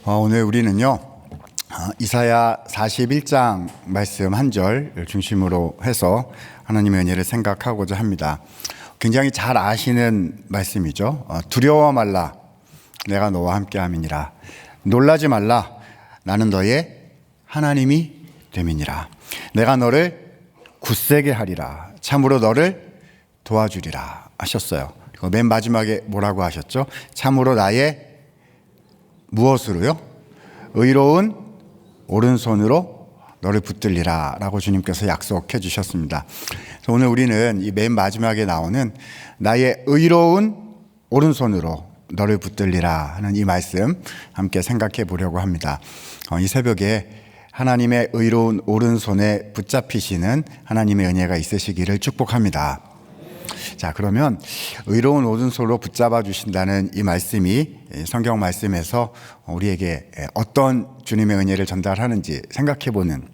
오늘 우리는요, 이사야 41장 말씀 한 절 중심으로 해서 하나님의 은혜를 생각하고자 합니다. 굉장히 잘 아시는 말씀이죠. 두려워 말라, 내가 너와 함께 함이니라. 놀라지 말라, 나는 너의 하나님이 됨이니라. 내가 너를 굳세게 하리라. 참으로 너를 도와주리라 하셨어요. 그리고 맨 마지막에 뭐라고 하셨죠? 참으로 나의 무엇으로요? 의로운 오른손으로 너를 붙들리라 라고 주님께서 약속해 주셨습니다. 그래서 오늘 우리는 이 맨 마지막에 나오는 나의 의로운 오른손으로 너를 붙들리라 하는 이 말씀 함께 생각해 보려고 합니다. 이 새벽에 하나님의 의로운 오른손에 붙잡히시는 하나님의 은혜가 있으시기를 축복합니다. 자, 그러면 의로운 오른손으로 붙잡아 주신다는 이 말씀이 성경 말씀에서 우리에게 어떤 주님의 은혜를 전달하는지 생각해 보는,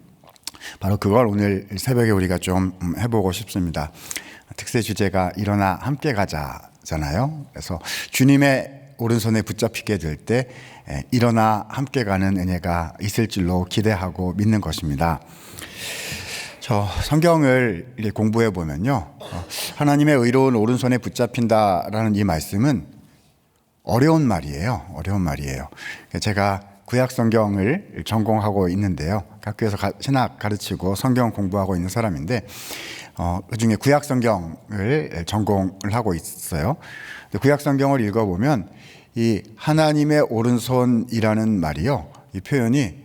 바로 그걸 오늘 새벽에 우리가 좀 해보고 싶습니다. 특세 주제가 일어나 함께 가자잖아요. 그래서 주님의 오른손에 붙잡히게 될 때 일어나 함께 가는 은혜가 있을 줄로 기대하고 믿는 것입니다. 저 성경을 공부해 보면요, 하나님의 의로운 오른손에 붙잡힌다라는 이 말씀은 어려운 말이에요. 어려운 말이에요. 제가 구약 성경을 전공하고 있는데요, 학교에서 신학 가르치고 성경 공부하고 있는 사람인데, 그중에 구약 성경을 전공을 하고 있어요. 구약 성경을 읽어보면 이 하나님의 오른손이라는 말이요, 이 표현이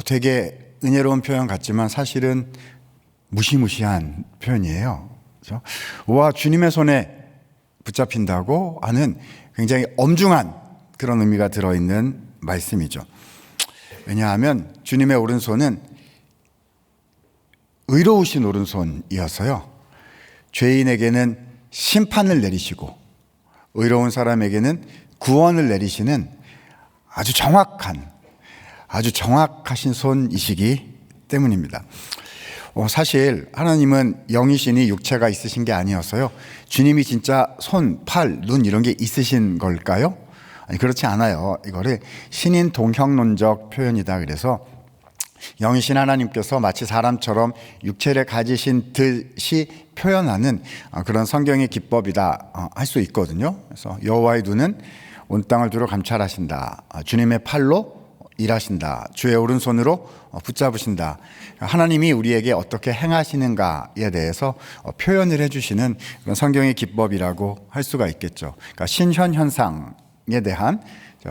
되게 은혜로운 표현 같지만 사실은 무시무시한 표현이에요. 그렇죠? 와, 주님의 손에 붙잡힌다고 하는 굉장히 엄중한 그런 의미가 들어있는 말씀이죠. 왜냐하면 주님의 오른손은 의로우신 오른손이어서요, 죄인에게는 심판을 내리시고 의로운 사람에게는 구원을 내리시는 아주 정확하신 손이시기 때문입니다. 사실 하나님은 영이시니 육체가 있으신 게 아니어서요, 주님이 진짜 손, 팔, 눈 이런 게 있으신 걸까요? 아니, 그렇지 않아요. 이거를 신인 동형론적 표현이다. 그래서 영이신 하나님께서 마치 사람처럼 육체를 가지신 듯이 표현하는 그런 성경의 기법이다 할 수 있거든요. 그래서 여호와의 눈은 온 땅을 두루 감찰하신다. 주님의 팔로 일하신다. 주의 오른손으로 붙잡으신다. 하나님이 우리에게 어떻게 행하시는가에 대해서 표현을 해주시는 그런 성경의 기법이라고 할 수가 있겠죠. 그러니까 신현 현상에 대한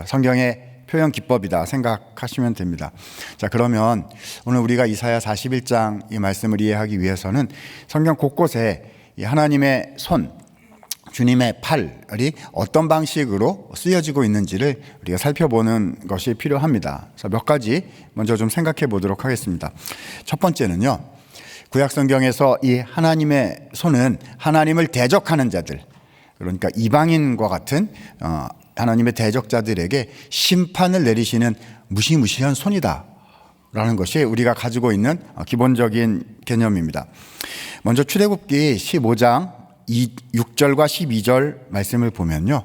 성경의 표현 기법이다 생각하시면 됩니다. 자, 그러면 오늘 우리가 이사야 41장 이 말씀을 이해하기 위해서는 성경 곳곳에 이 하나님의 손, 주님의 팔이 어떤 방식으로 쓰여지고 있는지를 우리가 살펴보는 것이 필요합니다. 그래서 몇 가지 먼저 좀 생각해 보도록 하겠습니다. 첫 번째는요, 구약 성경에서 이 하나님의 손은 하나님을 대적하는 자들, 그러니까 이방인과 같은 하나님의 대적자들에게 심판을 내리시는 무시무시한 손이다 라는 것이 우리가 가지고 있는 기본적인 개념입니다. 먼저 출애굽기 15장 6절과 12절 말씀을 보면요,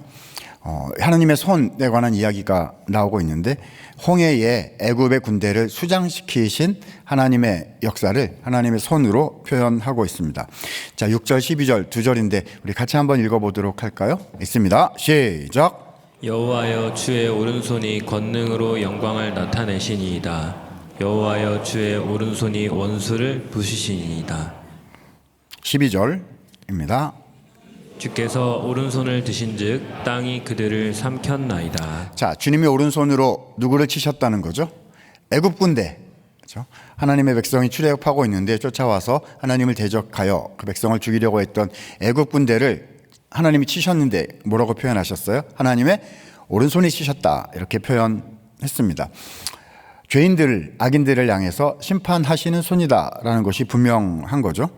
하나님의 손에 관한 이야기가 나오고 있는데, 홍해에 애굽의 군대를 수장시키신 하나님의 역사를 하나님의 손으로 표현하고 있습니다. 자, 6절 12절 두 절인데 우리 같이 한번 읽어보도록 할까요? 있습니다. 시작. 여호와여, 주의 오른손이 권능으로 영광을 나타내시니이다. 여호와여, 주의 오른손이 원수를 부수시니이다. 12절입니다. 주께서 오른손을 드신즉 땅이 그들을 삼켰나이다. 자, 주님이 오른손으로 누구를 치셨다는 거죠? 애굽 군대. 그렇죠? 하나님의 백성이 출애굽하고 있는데 쫓아와서 하나님을 대적하여 그 백성을 죽이려고 했던 애굽 군대를 하나님이 치셨는데 뭐라고 표현하셨어요? 하나님의 오른손이 치셨다, 이렇게 표현했습니다. 죄인들, 악인들을 향해서 심판하시는 손이다라는 것이 분명한 거죠.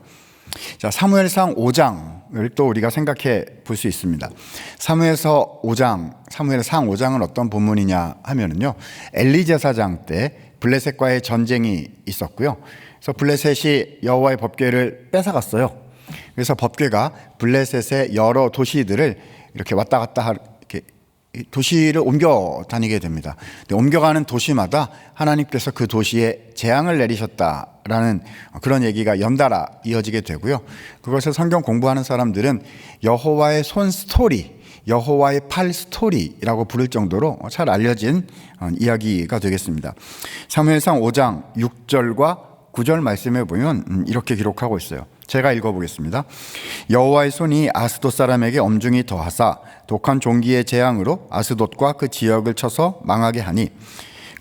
자, 사무엘상 5장을 또 우리가 생각해 볼 수 있습니다. 사무엘상 5장은 어떤 본문이냐 하면은요, 엘리 제사장 때 블레셋과의 전쟁이 있었고요. 그래서 블레셋이 여호와의 법궤를 뺏어갔어요. 그래서 법궤가 블레셋의 여러 도시들을 이렇게 왔다 갔다 이렇게 도시를 옮겨 다니게 됩니다. 근데 옮겨가는 도시마다 하나님께서 그 도시에 재앙을 내리셨다라는 그런 얘기가 연달아 이어지게 되고요. 그것을 성경 공부하는 사람들은 여호와의 손 스토리, 여호와의 팔 스토리라고 부를 정도로 잘 알려진 이야기가 되겠습니다. 사무엘상 5장 6절과 9절 말씀에 보면 이렇게 기록하고 있어요. 제가 읽어보겠습니다. 여호와의 손이 아스돗 사람에게 엄중히 더하사 독한 종기의 재앙으로 아스돗과 그 지역을 쳐서 망하게 하니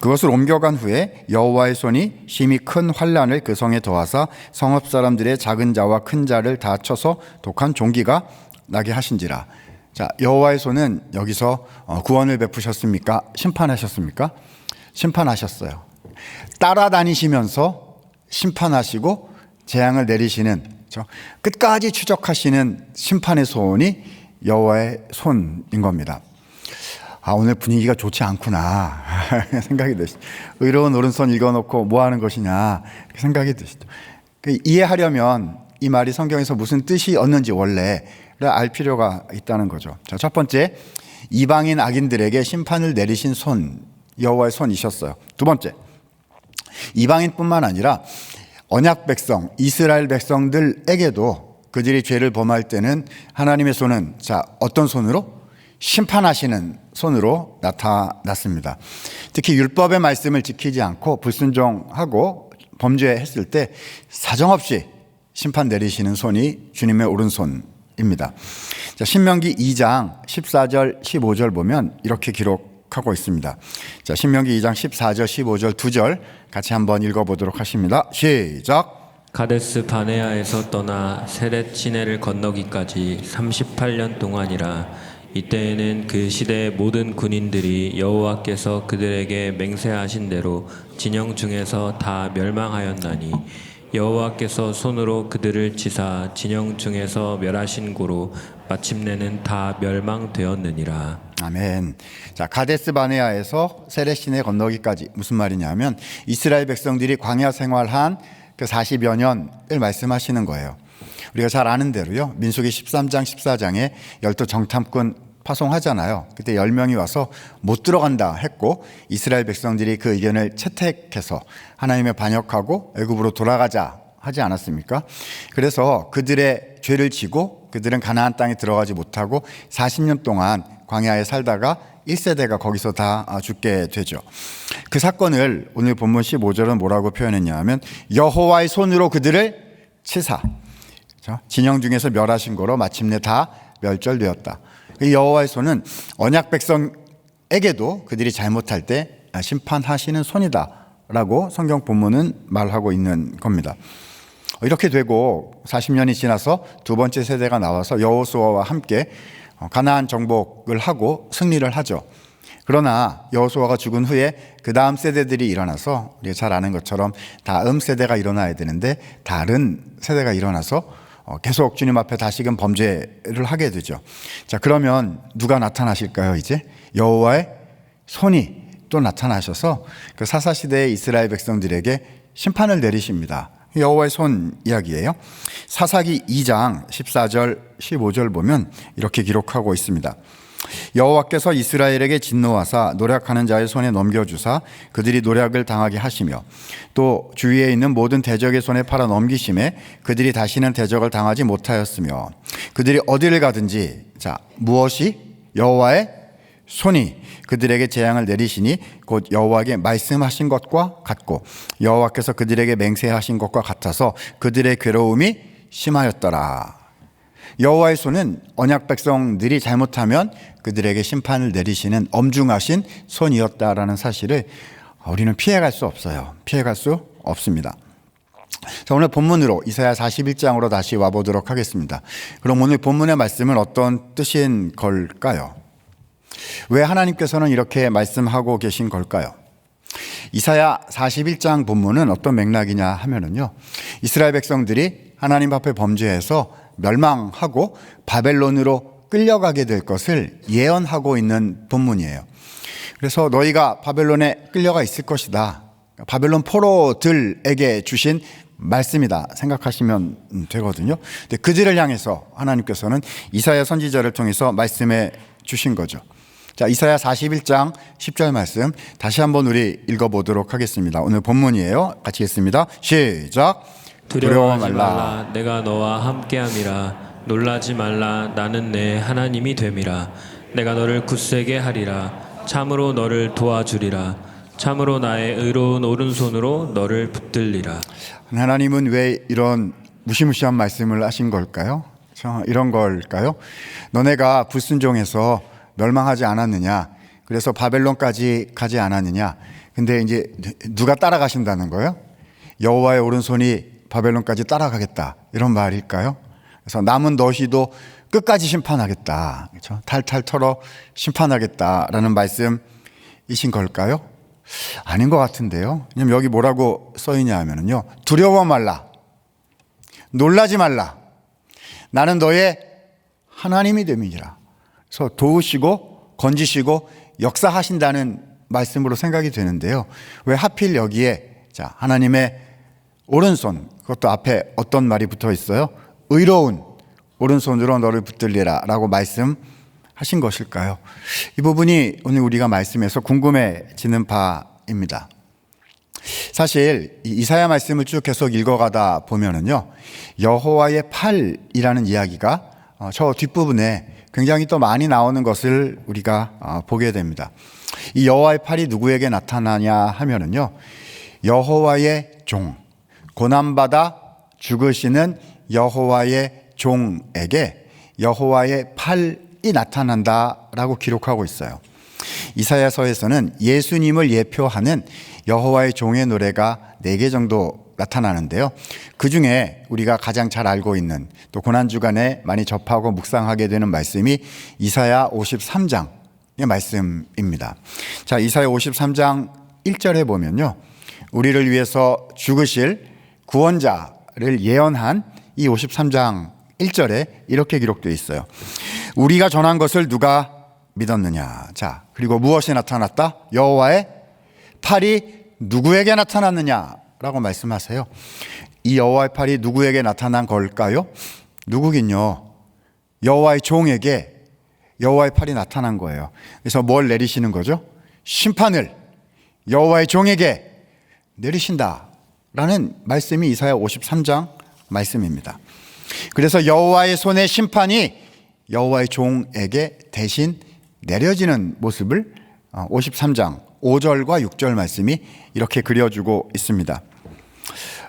그것을 옮겨간 후에 여호와의 손이 심히 큰 환난을 그 성에 더하사 성읍 사람들의 작은 자와 큰 자를 다 쳐서 독한 종기가 나게 하신지라. 자, 여호와의 손은 여기서 구원을 베푸셨습니까? 심판하셨습니까? 심판하셨어요. 따라다니시면서 심판하시고 재앙을 내리시는, 끝까지 추적하시는 심판의 손이 여호와의 손인 겁니다. 오늘 분위기가 좋지 않구나 생각이 드시죠. 의로운 오른손 읽어놓고 뭐 하는 것이냐 생각이 드시죠. 이해하려면 이 말이 성경에서 무슨 뜻이었는지 원래를 알 필요가 있다는 거죠. 자, 첫 번째, 이방인 악인들에게 심판을 내리신 손, 여호와의 손이셨어요. 두 번째, 이방인뿐만 아니라 언약 백성, 이스라엘 백성들에게도 그들이 죄를 범할 때는 하나님의 손은 어떤 손으로? 심판하시는 손으로 나타났습니다. 특히 율법의 말씀을 지키지 않고 불순종하고 범죄했을 때 사정없이 심판 내리시는 손이 주님의 오른손입니다. 신명기 2장 14절 15절 보면 이렇게 기록하고 있습니다. 신명기 2장 14절 15절 2절 같이 한번 읽어보도록 하십니다. 시작. 가데스 바네아에서 떠나 세렛 시내를 건너기까지 38년 동안이라. 이때에는 그 시대의 모든 군인들이 여호와께서 그들에게 맹세하신 대로 진영 중에서 다 멸망하였나니 여호와께서 손으로 그들을 치사 진영 중에서 멸하신 고로 마침내는 다 멸망되었느니라. 아멘. 자, 가데스 바네아에서 세렛 시내 건너기까지 무슨 말이냐면 이스라엘 백성들이 광야 생활한 그 40여 년을 말씀하시는 거예요. 우리가 잘 아는 대로요. 민수기 13장 14장에 열두 정탐꾼 파송하잖아요. 그때 10명이 와서 못 들어간다 했고 이스라엘 백성들이 그 의견을 채택해서 하나님의 반역하고 애굽으로 돌아가자 하지 않았습니까? 그래서 그들의 죄를 지고 그들은 가나안 땅에 들어가지 못하고 40년 동안 광야에 살다가 1세대가 거기서 다 죽게 되죠. 그 사건을 오늘 본문 15절은 뭐라고 표현했냐 하면 여호와의 손으로 그들을 치사, 진영 중에서 멸하신 거로 마침내 다 멸절되었다. 여호와의 손은 언약 백성에게도 그들이 잘못할 때 심판하시는 손이다라고 성경 본문은 말하고 있는 겁니다. 이렇게 되고 40년이 지나서 두 번째 세대가 나와서 여호수아와 함께 가나안 정복을 하고 승리를 하죠. 그러나 여호수아가 죽은 후에 그 다음 세대들이 일어나서 우리가 잘 아는 것처럼 다음 세대가 일어나야 되는데 다른 세대가 일어나서 계속 주님 앞에 다시금 범죄를 하게 되죠. 자, 그러면 누가 나타나실까요? 이제 여호와의 손이 또 나타나셔서 그 사사시대의 이스라엘 백성들에게 심판을 내리십니다. 여호와의 손 이야기예요. 사사기 2장 14절 15절 보면 이렇게 기록하고 있습니다. 여호와께서 이스라엘에게 진노하사 노략하는 자의 손에 넘겨주사 그들이 노략을 당하게 하시며 또 주위에 있는 모든 대적의 손에 팔아 넘기심에 그들이 다시는 대적을 당하지 못하였으며 그들이 어디를 가든지 무엇이 여호와의 손이 그들에게 재앙을 내리시니 곧 여호와에게 말씀하신 것과 같고 여호와께서 그들에게 맹세하신 것과 같아서 그들의 괴로움이 심하였더라. 여호와의 손은 언약 백성들이 잘못하면 그들에게 심판을 내리시는 엄중하신 손이었다라는 사실을 우리는 피해갈 수 없어요. 피해갈 수 없습니다. 자, 오늘 본문으로 이사야 41장으로 다시 와보도록 하겠습니다. 그럼 오늘 본문의 말씀은 어떤 뜻인 걸까요? 왜 하나님께서는 이렇게 말씀하고 계신 걸까요? 이사야 41장 본문은 어떤 맥락이냐 하면은요, 이스라엘 백성들이 하나님 앞에 범죄해서 멸망하고 바벨론으로 끌려가게 될 것을 예언하고 있는 본문이에요. 그래서 너희가 바벨론에 끌려가 있을 것이다. 바벨론 포로들에게 주신 말씀이다 생각하시면 되거든요. 근데 그들을 향해서 하나님께서는 이사야 선지자를 통해서 말씀해 주신 거죠. 자, 이사야 41장 10절 말씀 다시 한번 우리 읽어보도록 하겠습니다. 오늘 본문이에요. 같이 읽습니다. 시작. 두려워하지 말라. 내가 너와 함께함이라. 놀라지 말라. 나는 내 하나님이 됨이라. 내가 너를 굳세게 하리라. 참으로 너를 도와주리라. 참으로 나의 의로운 오른손으로 너를 붙들리라. 하나님은 왜 이런 무시무시한 말씀을 하신 걸까요? 이런 걸까요? 너네가 불순종해서 멸망하지 않았느냐? 그래서 바벨론까지 가지 않았느냐? 근데 이제 누가 따라가신다는 거예요? 여호와의 오른손이 바벨론까지 따라가겠다, 이런 말일까요? 그래서 남은 너희도 끝까지 심판하겠다, 그렇죠? 탈탈 털어 심판하겠다라는 말씀이신 걸까요? 아닌 것 같은데요. 왜냐면 여기 뭐라고 써 있냐 하면요, 두려워 말라, 놀라지 말라, 나는 너의 하나님이 됨이니라. 그래서 도우시고 건지시고 역사하신다는 말씀으로 생각이 되는데요. 왜 하필 여기에 자, 하나님의 오른손, 그것도 앞에 어떤 말이 붙어 있어요? 의로운 오른손으로 너를 붙들리라 라고 말씀하신 것일까요? 이 부분이 오늘 우리가 말씀에서 궁금해지는 바입니다. 사실 이사야 말씀을 쭉 계속 읽어가다 보면은요, 여호와의 팔이라는 이야기가 저 뒷부분에 굉장히 또 많이 나오는 것을 우리가 보게 됩니다. 이 여호와의 팔이 누구에게 나타나냐 하면은요, 여호와의 종, 고난받아 죽으시는 여호와의 종에게 여호와의 팔이 나타난다라고 기록하고 있어요. 이사야서에서는 예수님을 예표하는 여호와의 종의 노래가 4개 정도 나타나는데요. 그 중에 우리가 가장 잘 알고 있는, 또 고난주간에 많이 접하고 묵상하게 되는 말씀이 이사야 53장의 말씀입니다. 자, 이사야 53장 1절에 보면요, 우리를 위해서 죽으실 구원자를 예언한 이 53장 1절에 이렇게 기록되어 있어요. 우리가 전한 것을 누가 믿었느냐. 자, 그리고 무엇이 나타났다? 여호와의 팔이 누구에게 나타났느냐라고 말씀하세요. 이 여호와의 팔이 누구에게 나타난 걸까요? 누구긴요, 여호와의 종에게 여호와의 팔이 나타난 거예요. 그래서 뭘 내리시는 거죠? 심판을 여호와의 종에게 내리신다라는 말씀이 이사야 53장 말씀입니다. 그래서 여호와의 손의 심판이 여호와의 종에게 대신 내려지는 모습을 53장 5절과 6절 말씀이 이렇게 그려주고 있습니다.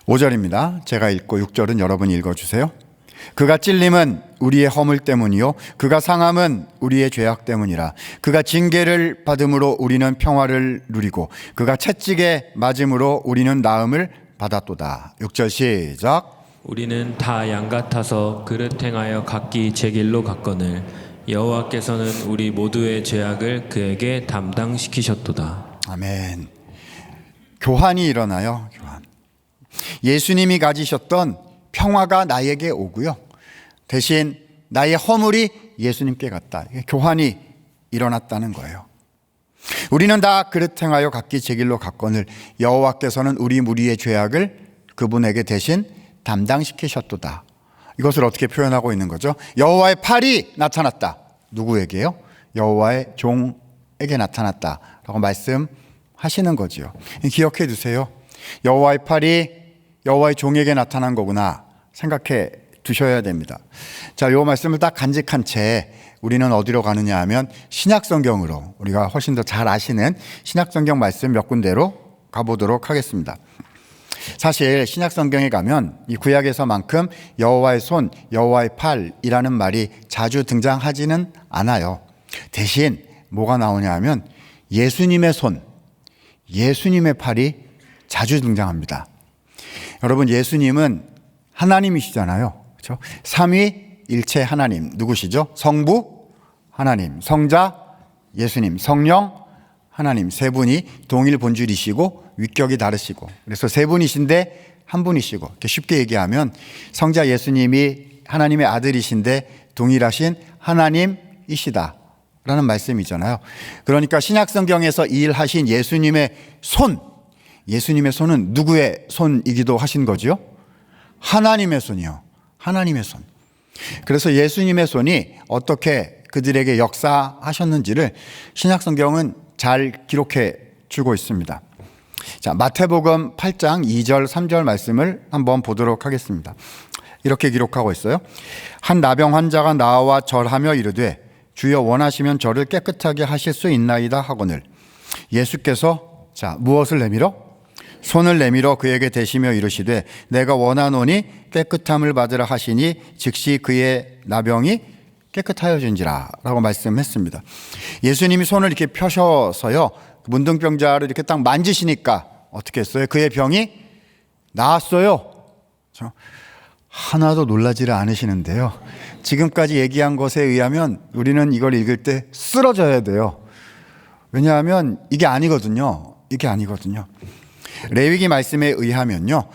5절입니다. 제가 읽고 6절은 여러분이 읽어주세요. 그가 찔림은 우리의 허물 때문이요 그가 상함은 우리의 죄악 때문이라. 그가 징계를 받음으로 우리는 평화를 누리고 그가 채찍에 맞음으로 우리는 나음을 받았도다. 6절 시작. 우리는 다 양 같아서 그릇 행하여 각기 제 길로 갔거늘 여호와께서는 우리 모두의 죄악을 그에게 담당시키셨도다. 아멘. 교환이 일어나요. 교환. 예수님이 가지셨던 평화가 나에게 오고요, 대신 나의 허물이 예수님께 갔다. 교환이 일어났다는 거예요. 우리는 다 그릇 행하여 각기 제 길로 갔거늘 여호와께서는 우리 무리의 죄악을 그분에게 대신 담당시키셨도다. 이것을 어떻게 표현하고 있는 거죠? 여호와의 팔이 나타났다. 누구에게요? 여호와의 종에게 나타났다라고 말씀하시는 거지요. 기억해 두세요. 여호와의 팔이 여호와의 종에게 나타난 거구나 생각해 두셔야 됩니다. 자, 이 말씀을 딱 간직한 채 우리는 어디로 가느냐 하면 신약성경으로, 우리가 훨씬 더 잘 아시는 신약성경 말씀 몇 군데로 가보도록 하겠습니다. 사실 신약성경에 가면 이 구약에서만큼 여호와의 손, 여호와의 팔이라는 말이 자주 등장하지는 않아요. 대신 뭐가 나오냐 하면 예수님의 손, 예수님의 팔이 자주 등장합니다. 여러분, 예수님은 하나님이시잖아요. 그렇죠? 삼위일체 하나님 누구시죠? 성부 하나님, 성자 예수님, 성령 하나님, 세 분이 동일 본질이시고 위격이 다르시고, 그래서 세 분이신데 한 분이시고, 이렇게 쉽게 얘기하면 성자 예수님이 하나님의 아들이신데 동일하신 하나님이시다 라는 말씀이잖아요. 그러니까 신약성경에서 일하신 예수님의 손, 예수님의 손은 누구의 손이기도 하신 거지요? 하나님의 손이요. 하나님의 손. 그래서 예수님의 손이 어떻게 그들에게 역사하셨는지를 신약성경은 잘 기록해 주고 있습니다. 자, 마태복음 8장 2절 3절 말씀을 한번 보도록 하겠습니다. 이렇게 기록하고 있어요. 한 나병 환자가 나와 절하며 이르되 주여 원하시면 저를 깨끗하게 하실 수 있나이다 하거늘 예수께서 자 무엇을 내밀어? 손을 내밀어 그에게 대시며 이르시되 내가 원하노니 깨끗함을 받으라 하시니 즉시 그의 나병이 깨끗하여진지라 라고 말씀했습니다. 예수님이 손을 이렇게 펴셔서요 문둥병자를 이렇게 딱 만지시니까 어떻게 했어요? 그의 병이 나았어요. 하나도 놀라지를 않으시는데요. 지금까지 얘기한 것에 의하면 우리는 이걸 읽을 때 쓰러져야 돼요. 왜냐하면 이게 아니거든요. 이게 아니거든요. 레위기 말씀에 의하면요,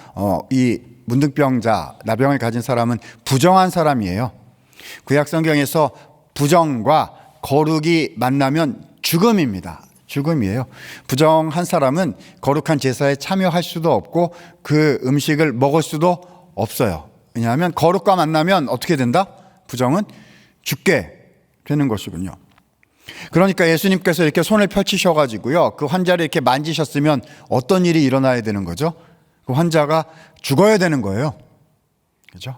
이 문둥병자, 나병을 가진 사람은 부정한 사람이에요. 구약 성경에서 부정과 거룩이 만나면 죽음입니다. 죽음이에요. 부정한 사람은 거룩한 제사에 참여할 수도 없고 그 음식을 먹을 수도 없어요. 왜냐하면 거룩과 만나면 어떻게 된다? 부정은 죽게 되는 것이군요. 그러니까 예수님께서 이렇게 손을 펼치셔가지고요, 그 환자를 이렇게 만지셨으면 어떤 일이 일어나야 되는 거죠? 그 환자가 죽어야 되는 거예요. 그죠?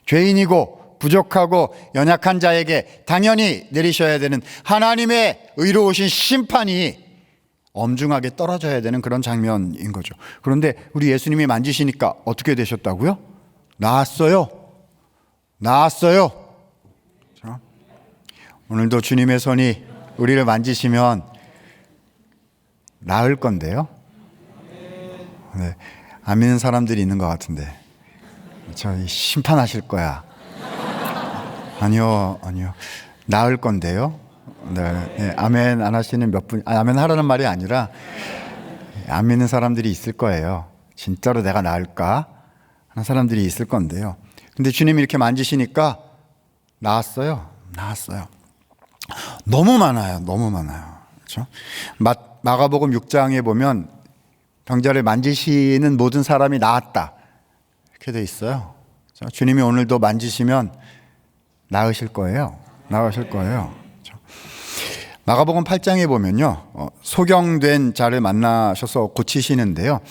죄인이고 부족하고 연약한 자에게 당연히 내리셔야 되는 하나님의 의로우신 심판이 엄중하게 떨어져야 되는 그런 장면인 거죠. 그런데 우리 예수님이 만지시니까 어떻게 되셨다고요? 나았어요. 나았어요. 그렇죠? 오늘도 주님의 손이 우리를 만지시면 나을 건데요. 네, 안 믿는 사람들이 있는 것 같은데, 저 심판하실 거야. 아니요, 아니요. 나을 건데요. 네, 네, 아멘 안 하시는 몇 분, 아멘 하라는 말이 아니라 안 믿는 사람들이 있을 거예요. 진짜로 내가 나을까 하는 사람들이 있을 건데요. 근데 주님이 이렇게 만지시니까 나았어요. 나았어요. 너무 많아요. 너무 많아요. 그렇죠? 마가복음 6장에 보면 병자를 만지시는 모든 사람이 나았다. 이렇게 돼 있어요. 그렇죠? 주님이 오늘도 만지시면 나으실 거예요. 나으실 거예요. 그렇죠? 마가복음 8장에 보면요, 소경된 자를 만나셔서 고치시는데요.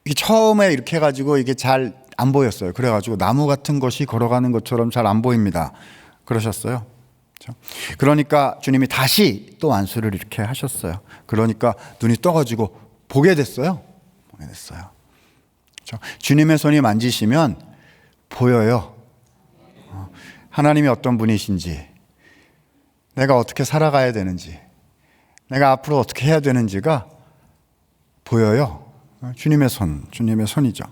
이게 처음에 이렇게 해가지고 이게 잘 안 보였어요. 그래가지고 나무 같은 것이 걸어가는 것처럼 잘 안 보입니다. 그러셨어요. 그렇죠? 그러니까 주님이 다시 또 안수를 이렇게 하셨어요. 그러니까 눈이 떠가지고 보게 됐어요. 보게 됐어요. 그렇죠? 주님의 손이 만지시면 보여요. 하나님이 어떤 분이신지, 내가 어떻게 살아가야 되는지, 내가 앞으로 어떻게 해야 되는지가 보여요. 주님의 손, 주님의 손이죠.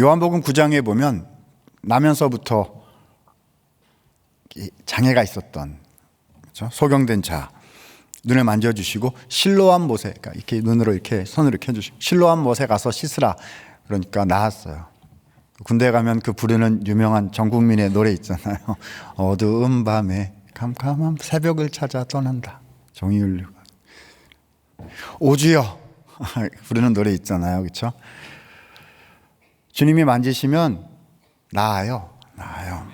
요한복음 9장에 보면 나면서부터 장애가 있었던, 그렇죠? 소경된 자 눈을 만져주시고 실로암 못에, 그러니까 이렇게 눈으로 이렇게 손으로 이렇게 해주시고 실로암 못에 가서 씻으라. 그러니까 나았어요. 군대 가면 그 부르는 유명한 전 국민의 노래 있잖아요. 어두운 밤에 캄캄한 새벽을 찾아 떠난다. 종이 울리고 오주여 부르는 노래 있잖아요. 그렇죠? 주님이 만지시면 나아요. 나아요.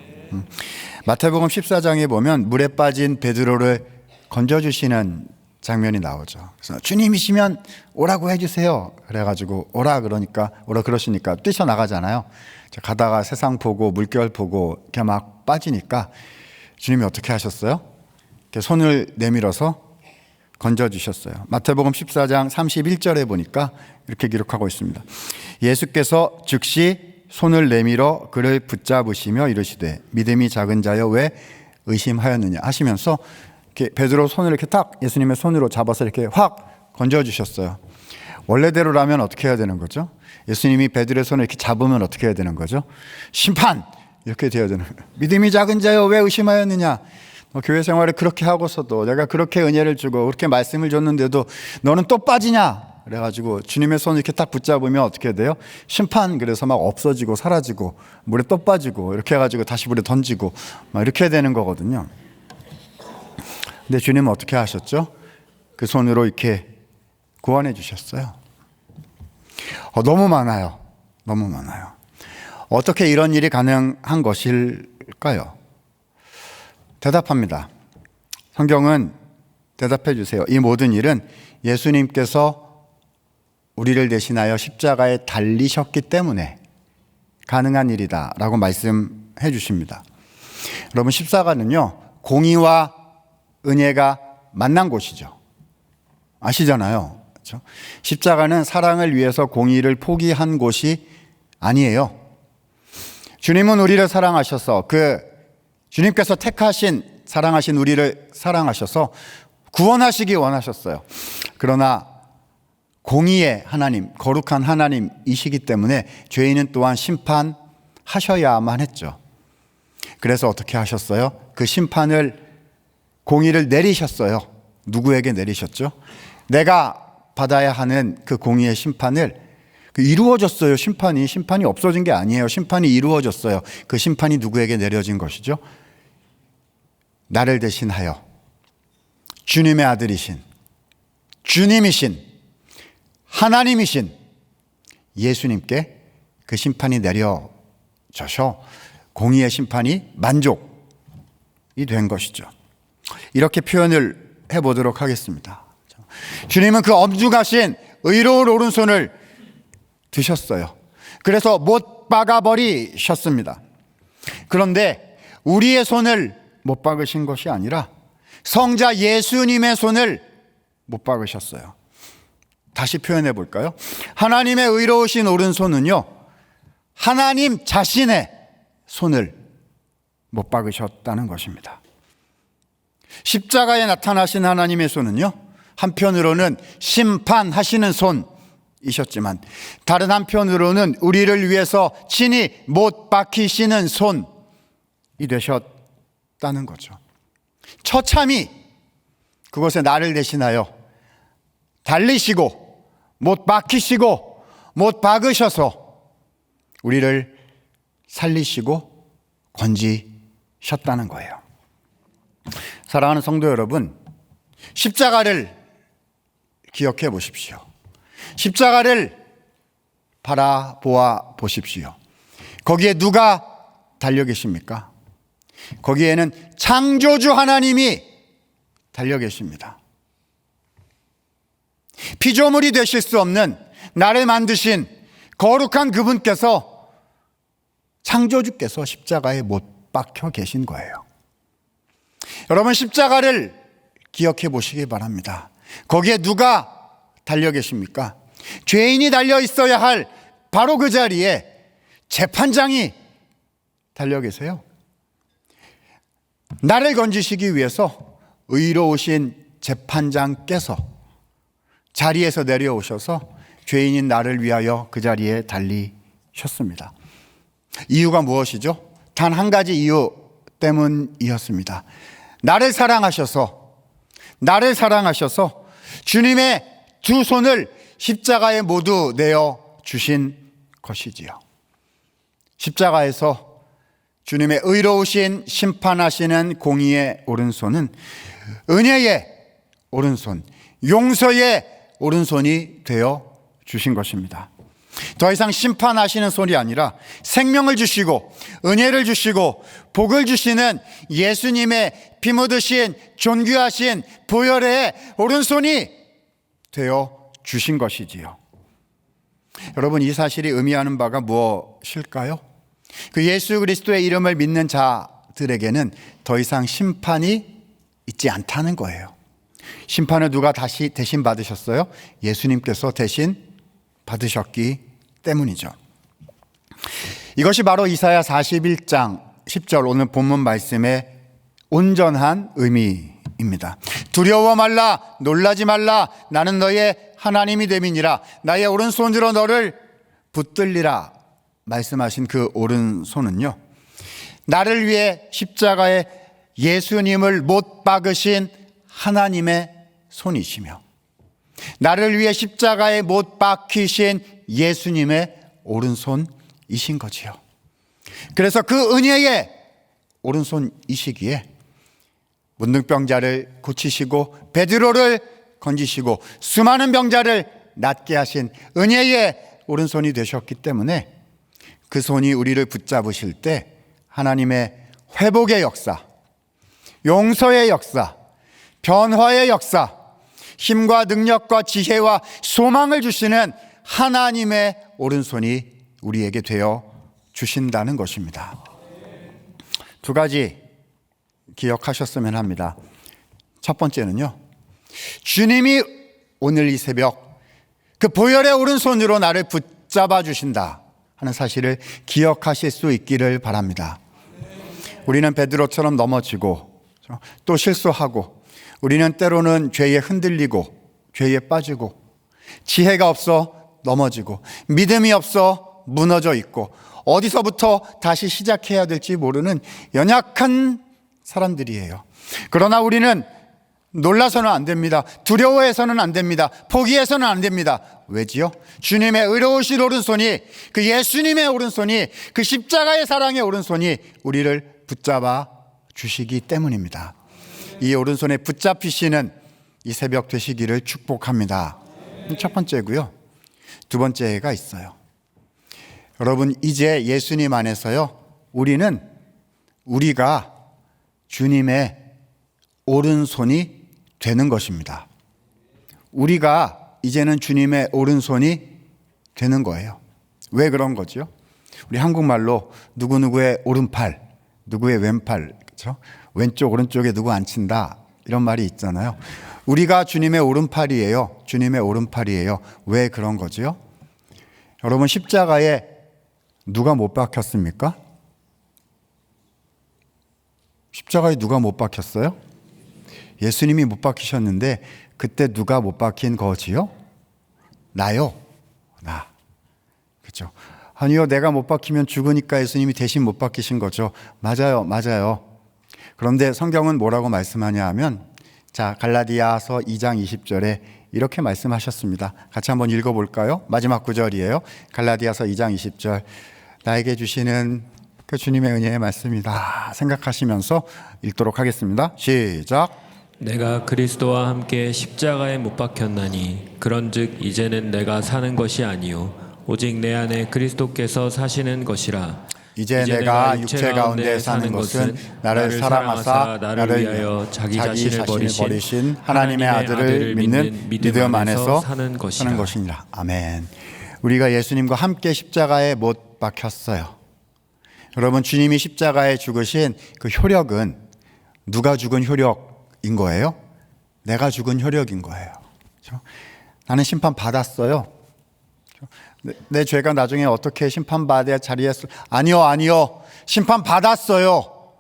마태복음 14장에 보면 물에 빠진 베드로를 건져주시는 장면이 나오죠. 그래서 주님이시면 오라고 해주세요. 그래가지고 오라 그러시니까 뛰쳐나가잖아요. 가다가 세상 보고 물결 보고 이렇게 막 빠지니까 주님이 어떻게 하셨어요? 이렇게 손을 내밀어서 건져주셨어요. 마태복음 14장 31절에 보니까 이렇게 기록하고 있습니다. 예수께서 즉시 손을 내밀어 그를 붙잡으시며 이르시되 믿음이 작은 자여 왜 의심하였느냐 하시면서 이렇게 베드로 손을 이렇게 딱 예수님의 손으로 잡아서 이렇게 확 건져주셨어요. 원래대로라면 어떻게 해야 되는 거죠? 예수님이 베드로의 손을 이렇게 잡으면 어떻게 해야 되는 거죠? 심판! 이렇게 되어야 되는 거예요. 믿음이 작은 자여 왜 의심하였느냐? 너 교회 생활을 그렇게 하고서도 내가 그렇게 은혜를 주고 그렇게 말씀을 줬는데도 너는 또 빠지냐? 그래가지고 주님의 손을 이렇게 딱 붙잡으면 어떻게 돼요? 심판. 그래서 막 없어지고 사라지고 물에 또 빠지고 이렇게 해가지고 다시 물에 던지고 막 이렇게 되는 거거든요. 근데 주님은 어떻게 하셨죠? 그 손으로 이렇게 구원해 주셨어요. 너무 많아요. 너무 많아요. 어떻게 이런 일이 가능한 것일까요? 대답합니다. 성경은 대답해 주세요. 이 모든 일은 예수님께서 우리를 대신하여 십자가에 달리셨기 때문에 가능한 일이다 라고 말씀해 주십니다. 여러분, 십자가는요, 공의와 은혜가 만난 곳이죠. 아시잖아요. 그렇죠? 십자가는 사랑을 위해서 공의를 포기한 곳이 아니에요. 주님은 우리를 사랑하셔서 주님께서 사랑하신 우리를 사랑하셔서 구원하시기 원하셨어요. 그러나 공의의 하나님, 거룩한 하나님이시기 때문에 죄인은 또한 심판하셔야만 했죠. 그래서 어떻게 하셨어요? 그 공의를 내리셨어요. 누구에게 내리셨죠? 내가 받아야 하는 그 공의의 심판을 이루어졌어요. 심판이 없어진 게 아니에요. 심판이 이루어졌어요. 그 심판이 누구에게 내려진 것이죠? 나를 대신하여 주님의 아들이신, 주님이신, 하나님이신 예수님께 그 심판이 내려져서 공의의 심판이 만족이 된 것이죠. 이렇게 표현을 해보도록 하겠습니다. 주님은 그 엄중하신 의로운 오른손을 드셨어요. 그래서 못 박아버리셨습니다. 그런데 우리의 손을 못 박으신 것이 아니라 성자 예수님의 손을 못 박으셨어요. 다시 표현해 볼까요? 하나님의 의로우신 오른손은요, 하나님 자신의 손을 못 박으셨다는 것입니다. 십자가에 나타나신 하나님의 손은요, 한편으로는 심판하시는 손이셨지만 다른 한편으로는 우리를 위해서 친히 못 박히시는 손이 되셨다는 거죠. 처참히 그곳에 나를 대신하여 달리시고 못 박히시고 못 박으셔서 우리를 살리시고 건지셨다는 거예요. 사랑하는 성도 여러분, 십자가를 기억해 보십시오. 십자가를 바라보아 보십시오. 거기에 누가 달려 계십니까? 거기에는 창조주 하나님이 달려 계십니다. 피조물이 되실 수 없는 나를 만드신 거룩한 그분께서, 창조주께서 십자가에 못 박혀 계신 거예요. 여러분, 십자가를 기억해 보시기 바랍니다. 거기에 누가 달려 계십니까? 죄인이 달려 있어야 할 바로 그 자리에 재판장이 달려 계세요. 나를 건지시기 위해서 의로우신 재판장께서 자리에서 내려오셔서 죄인인 나를 위하여 그 자리에 달리셨습니다. 이유가 무엇이죠? 단 한 가지 이유 때문이었습니다. 나를 사랑하셔서 주님의 두 손을 십자가에 모두 내어 주신 것이지요. 십자가에서 주님의 의로우신 심판하시는 공의의 오른손은 은혜의 오른손, 용서의 오른손이 되어 주신 것입니다. 더 이상 심판하시는 손이 아니라 생명을 주시고 은혜를 주시고 복을 주시는 예수님의 피 묻으신 존귀하신 보혈의 오른손이 되어 주신 것이지요. 여러분, 이 사실이 의미하는 바가 무엇일까요? 그 예수 그리스도의 이름을 믿는 자들에게는 더 이상 심판이 있지 않다는 거예요. 심판을 누가 대신 받으셨어요? 예수님께서 대신 받으셨기 때문이죠. 이것이 바로 이사야 41장 10절 오늘 본문 말씀의 온전한 의미입니다. 두려워 말라, 놀라지 말라, 나는 너의 하나님이 됨이니라, 나의 오른손으로 너를 붙들리라 말씀하신 그 오른손은요, 나를 위해 십자가에 예수님을 못 박으신 하나님의 손이시며 나를 위해 십자가에 못 박히신 예수님의 오른손이신 거지요. 그래서 그 은혜의 오른손이시기에 문둥병자를 고치시고 베드로를 건지시고 수많은 병자를 낫게 하신 은혜의 오른손이 되셨기 때문에 그 손이 우리를 붙잡으실 때 하나님의 회복의 역사, 용서의 역사, 변화의 역사, 힘과 능력과 지혜와 소망을 주시는 하나님의 오른손이 우리에게 되어 주신다는 것입니다. 두 가지 기억하셨으면 합니다. 첫 번째는요, 주님이 오늘 이 새벽 그 보혈의 오른손으로 나를 붙잡아 주신다 하는 사실을 기억하실 수 있기를 바랍니다. 우리는 베드로처럼 넘어지고 또 실수하고, 우리는 때로는 죄에 흔들리고 죄에 빠지고, 지혜가 없어 넘어지고, 믿음이 없어 무너져 있고, 어디서부터 다시 시작해야 될지 모르는 연약한 사람들이에요. 그러나 우리는 놀라서는 안 됩니다. 두려워해서는 안 됩니다. 포기해서는 안 됩니다. 왜지요? 주님의 의로우신 오른손이, 그 예수님의 오른손이, 그 십자가의 사랑의 오른손이 우리를 붙잡아 주시기 때문입니다. 이 오른손에 붙잡히시는 이 새벽 되시기를 축복합니다. 첫 번째고요. 두 번째가 있어요. 여러분, 이제 예수님 안에서요, 우리가 주님의 오른손이 되는 것입니다. 우리가 이제는 주님의 오른손이 되는 거예요. 왜 그런 거죠? 우리 한국말로 누구누구의 오른팔, 누구의 왼팔, 그렇죠? 왼쪽 오른쪽에 누구 앉힌다, 이런 말이 있잖아요. 우리가 주님의 오른팔이에요. 주님의 오른팔이에요. 왜 그런 거죠? 여러분, 십자가에 누가 못 박혔습니까? 십자가에 누가 못 박혔어요? 예수님이 못 박히셨는데 그때 누가 못 박힌 거지요? 나요. 나. 그렇죠? 아니요, 내가 못 박히면 죽으니까 예수님이 대신 못 박히신 거죠. 맞아요, 맞아요. 그런데 성경은 뭐라고 말씀하냐 하면, 자, 갈라디아서 2장 20절에 이렇게 말씀하셨습니다. 같이 한번 읽어볼까요? 마지막 구절이에요. 갈라디아서 2장 20절. 나에게 주시는 그 주님의 은혜의 말씀이다 생각하시면서 읽도록 하겠습니다. 시작. 내가 그리스도와 함께 십자가에 못 박혔나니 그런즉 이제는 내가 사는 것이 아니요 오직 내 안에 그리스도께서 사시는 것이라. 이제 내가 육체 가운데 사는 것은 나를 사랑하사 나를 위하여 자기 자신을 버리신 하나님의 아들을 믿는 믿음 안에서 사는 것이니라. 아멘. 우리가 예수님과 함께 십자가에 못 박혔어요. 여러분, 주님이 십자가에 죽으신 그 효력은 누가 죽은 효력인 거예요? 내가 죽은 효력인 거예요. 그렇죠? 나는 심판 받았어요. 내 죄가 나중에 어떻게 심판받아야 자리에 아니요. 심판 받았어요.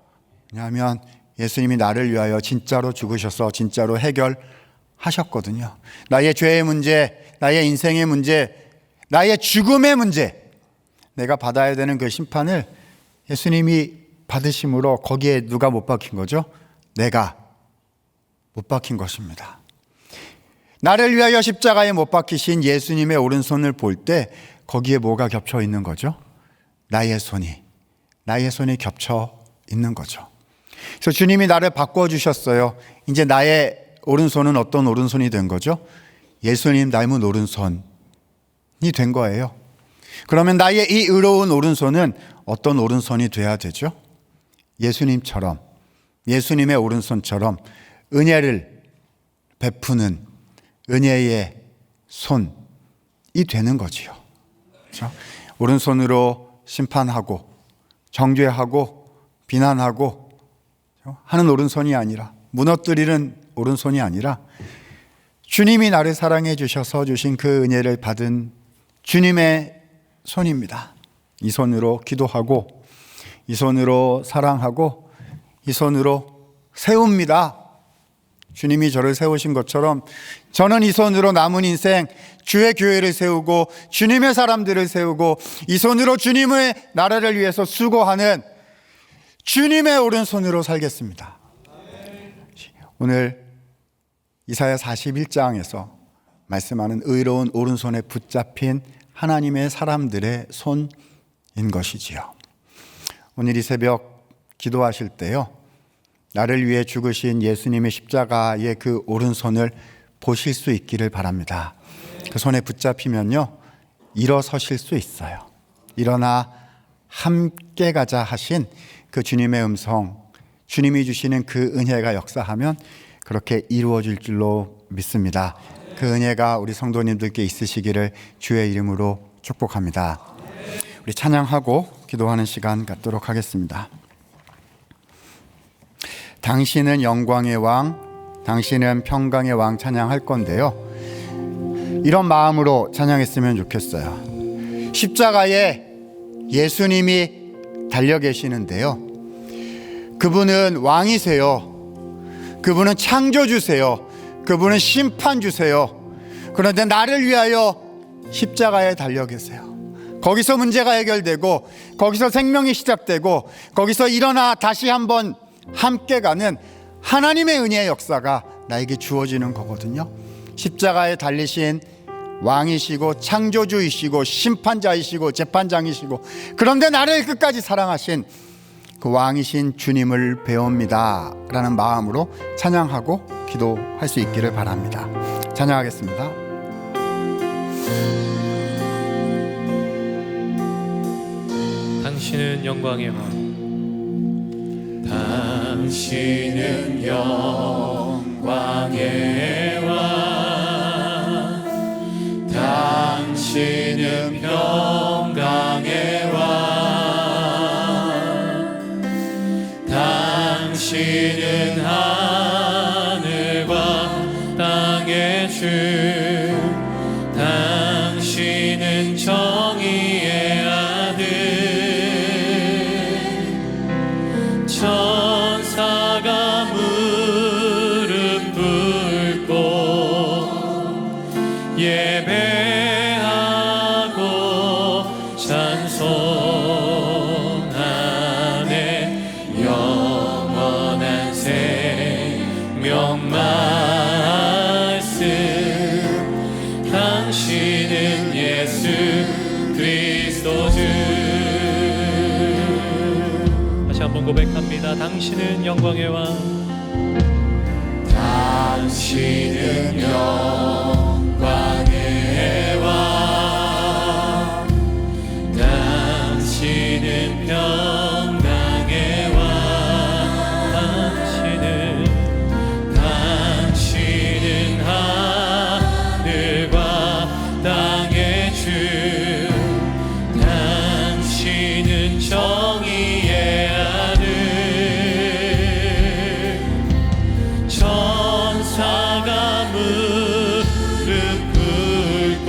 왜냐하면 예수님이 나를 위하여 진짜로 죽으셔서 진짜로 해결하셨거든요. 나의 죄의 문제, 나의 인생의 문제, 나의 죽음의 문제, 내가 받아야 되는 그 심판을 예수님이 받으심으로 거기에 누가 못 박힌 거죠? 내가 못 박힌 것입니다. 나를 위하여 십자가에 못 박히신 예수님의 오른손을 볼 때 거기에 뭐가 겹쳐 있는 거죠? 나의 손이 겹쳐 있는 거죠. 그래서 주님이 나를 바꿔주셨어요. 이제 나의 오른손은 어떤 오른손이 된 거죠? 예수님 닮은 오른손이 된 거예요. 그러면 나의 이 의로운 오른손은 어떤 오른손이 돼야 되죠? 예수님처럼, 예수님의 오른손처럼 은혜를 베푸는 은혜의 손이 되는 거지요. 그렇죠? 오른손으로 심판하고 정죄하고 비난하고 하는 오른손이 아니라, 무너뜨리는 오른손이 아니라 주님이 나를 사랑해 주셔서 주신 그 은혜를 받은 주님의 손입니다. 이 손으로 기도하고, 이 손으로 사랑하고, 이 손으로 세웁니다. 주님이 저를 세우신 것처럼 저는 이 손으로 남은 인생 주의 교회를 세우고 주님의 사람들을 세우고 이 손으로 주님의 나라를 위해서 수고하는 주님의 오른손으로 살겠습니다. 오늘 이사야 41장에서 말씀하는 의로운 오른손에 붙잡힌 하나님의 사람들의 손인 것이지요. 오늘 이 새벽 기도하실 때요, 나를 위해 죽으신 예수님의 십자가의 그 오른손을 보실 수 있기를 바랍니다. 그 손에 붙잡히면요, 일어서실 수 있어요. 일어나 함께 가자 하신 그 주님의 음성, 주님이 주시는 그 은혜가 역사하면 그렇게 이루어질 줄로 믿습니다. 그 은혜가 우리 성도님들께 있으시기를 주의 이름으로 축복합니다. 우리 찬양하고 기도하는 시간 갖도록 하겠습니다. 당신은 영광의 왕, 당신은 평강의 왕 찬양할 건데요, 이런 마음으로 찬양했으면 좋겠어요. 십자가에 예수님이 달려 계시는데요, 그분은 왕이세요. 그분은 창조주세요. 그분은 심판주세요. 그런데 나를 위하여 십자가에 달려 계세요. 거기서 문제가 해결되고, 거기서 생명이 시작되고, 거기서 일어나 다시 한번 함께 가는 하나님의 은혜의 역사가 나에게 주어지는 거거든요. 십자가에 달리신 왕이시고 창조주이시고 심판자이시고 재판장이시고, 그런데 나를 끝까지 사랑하신 그 왕이신 주님을 배웁니다 라는 마음으로 찬양하고 기도할 수 있기를 바랍니다. 찬양하겠습니다. 당신은 영광의 왕, 당신은 영광의 왕, 당신은 평강의 왕, 당신은 하늘과 땅의 주, 당신은 정의의 천사가 무릎 꿇고 예배하고 찬송하네. 영원한 생명 말씀, 당신은 예수 그리스도 주. 한번 고백합니다. 당신은 영광의 왕, 당신은 영광의 왕, 당신은 평강의 왕, 당신은 하늘과 땅의 주, 당신은 정의의 천사가 무릎 꿇고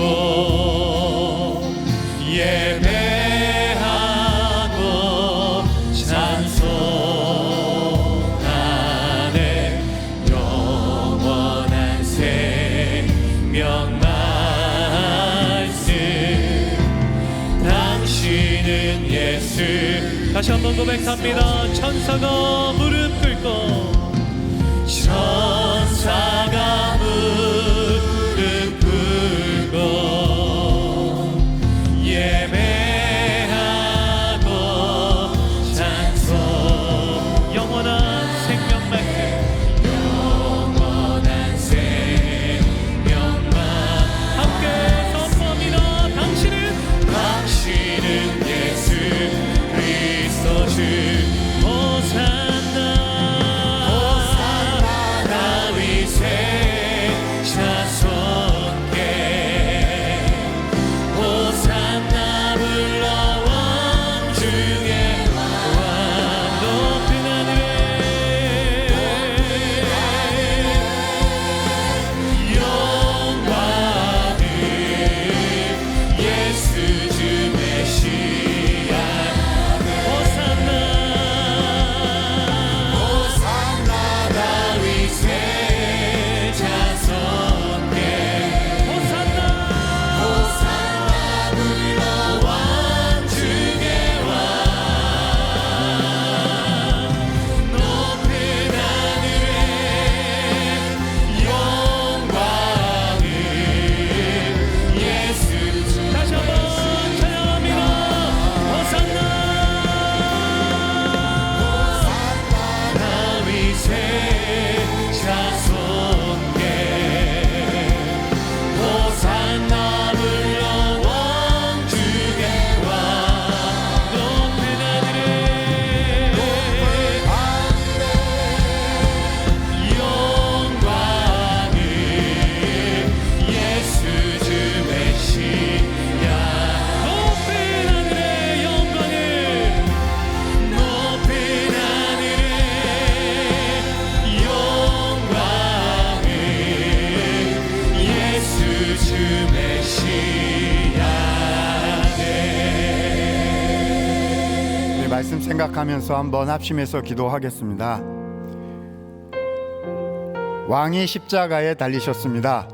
예배하고 찬송하네. 영원한 생명 말씀, 당신은 예수. 다시 한번 고백합니다. 천사가 무릎 꿇고, 천사가 무릎 꿇고 예배하고 찬송. 영원한 생명 말씀, 영원한 생명 말씀 함께 선포합니다. 당신은 예수 그리스도 주. 호산나 다윗의 생각하면서 한번 합심해서 기도하겠습니다. 왕이 십자가에 달리셨습니다.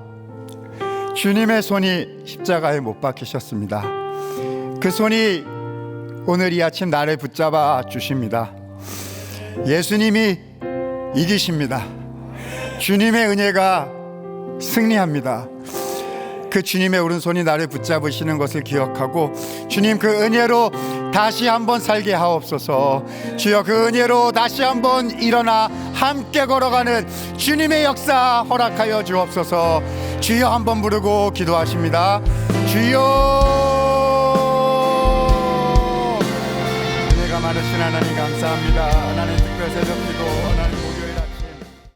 주님의 손이 십자가에 못 박히셨습니다. 그 손이 오늘 이 아침 나를 붙잡아 주십니다. 예수님이 이기십니다. 주님의 은혜가 승리합니다. 그 주님의 오른손이 나를 붙잡으시는 것을 기억하고, 주님 그 은혜로 다시 한번 살게 하옵소서. 주여 그 은혜로 다시 한번 일어나 함께 걸어가는 주님의 역사 허락하여 주옵소서. 주여 한번 부르고 기도하십니다. 주여. 은혜가 많으신 하나님 감사합니다. 하나님 특별 새벽기도 하나님